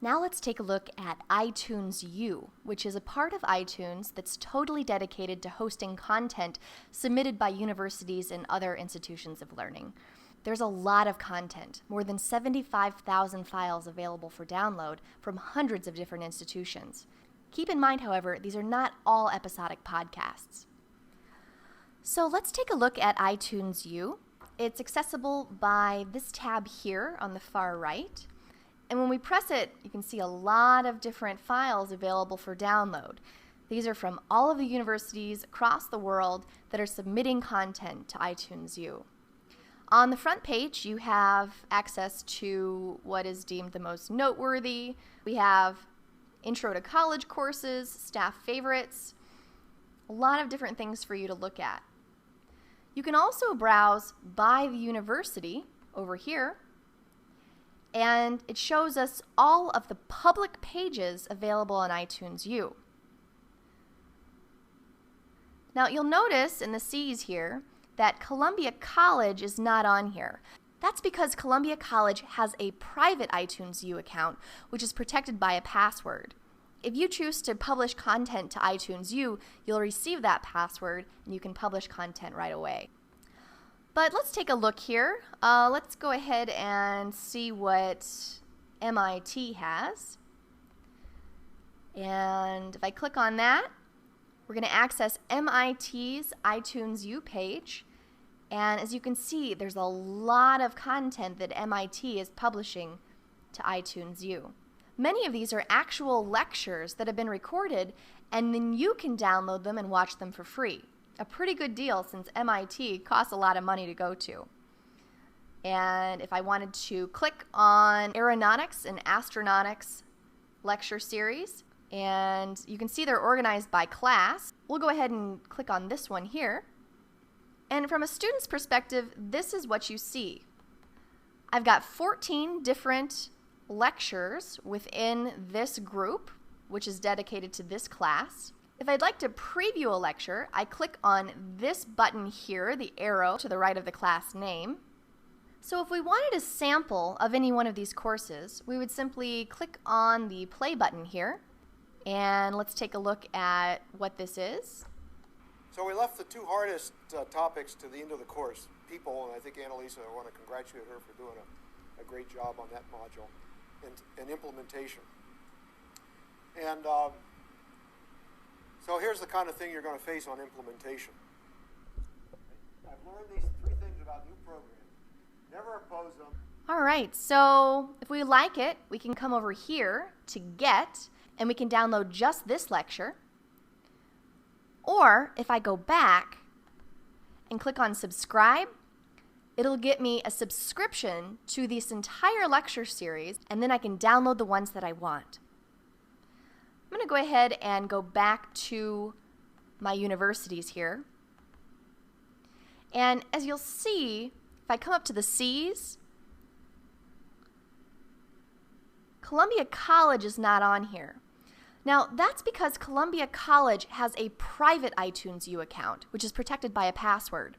Now let's take a look at iTunes U, which is a part of iTunes that's totally dedicated to hosting content submitted by universities and other institutions of learning. There's a lot of content, more than 75,000 files available for download from hundreds of different institutions. Keep in mind, however, these are not all episodic podcasts. So let's take a look at iTunes U. It's accessible by this tab here on the far right. And when we press it, you can see a lot of different files available for download. These are from all of the universities across the world that are submitting content to iTunes U. On the front page, you have access to what is deemed the most noteworthy. We have intro to college courses, staff favorites, a lot of different things for you to look at. You can also browse by the university over here, and it shows us all of the public pages available on iTunes U. Now you'll notice in the C's here that Columbia College is not on here. That's because Columbia College has a private iTunes U account, which is protected by a password. If you choose to publish content to iTunes U, you'll receive that password and you can publish content right away. But let's take a look here. Let's go ahead and see what MIT has. And if I click on that, we're going to access MIT's iTunes U page. And as you can see, there's a lot of content that MIT is publishing to iTunes U. Many of these are actual lectures that have been recorded, and then you can download them and watch them for free. A pretty good deal since MIT costs a lot of money to go to. And if I wanted to click on Aeronautics and Astronautics lecture series, and you can see they're organized by class, we'll go ahead and click on this one here. And from a student's perspective, this is what you see. I've got 14 different lectures within this group, which is dedicated to this class. If I'd like to preview a lecture, I click on this button here, the arrow to the right of the class name. So if we wanted a sample of any one of these courses, we would simply click on the play button here, and let's take a look at what this is. So we left the two hardest topics to the end of the course, people, and I think Annalisa, I want to congratulate her for doing a great job on that module, and implementation. And so here's the kind of thing you're going to face on implementation. I've learned these three things about new programs. Never oppose them. All right, so if we like it, we can come over here to Get, and we can download just this lecture. Or if I go back and click on Subscribe, it'll get me a subscription to this entire lecture series, and then I can download the ones that I want. I'm going to go ahead and go back to my universities here. And as you'll see, if I come up to the C's, Columbia College is not on here. Now, that's because Columbia College has a private iTunes U account, which is protected by a password.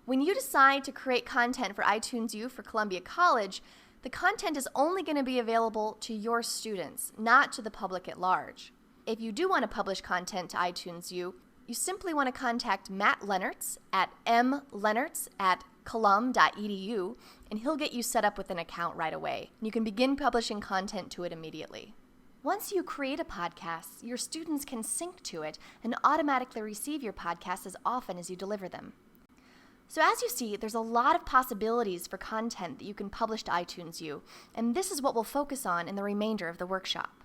When you decide to create content for iTunes U for Columbia College, the content is only going to be available to your students, not to the public at large. If you do want to publish content to iTunes U, you simply want to contact Matt Lennertz at mlennertz@colum.edu, and he'll get you set up with an account right away. You can begin publishing content to it immediately. Once you create a podcast, your students can sync to it and automatically receive your podcasts as often as you deliver them. So as you see, there's a lot of possibilities for content that you can publish to iTunes U, and this is what we'll focus on in the remainder of the workshop.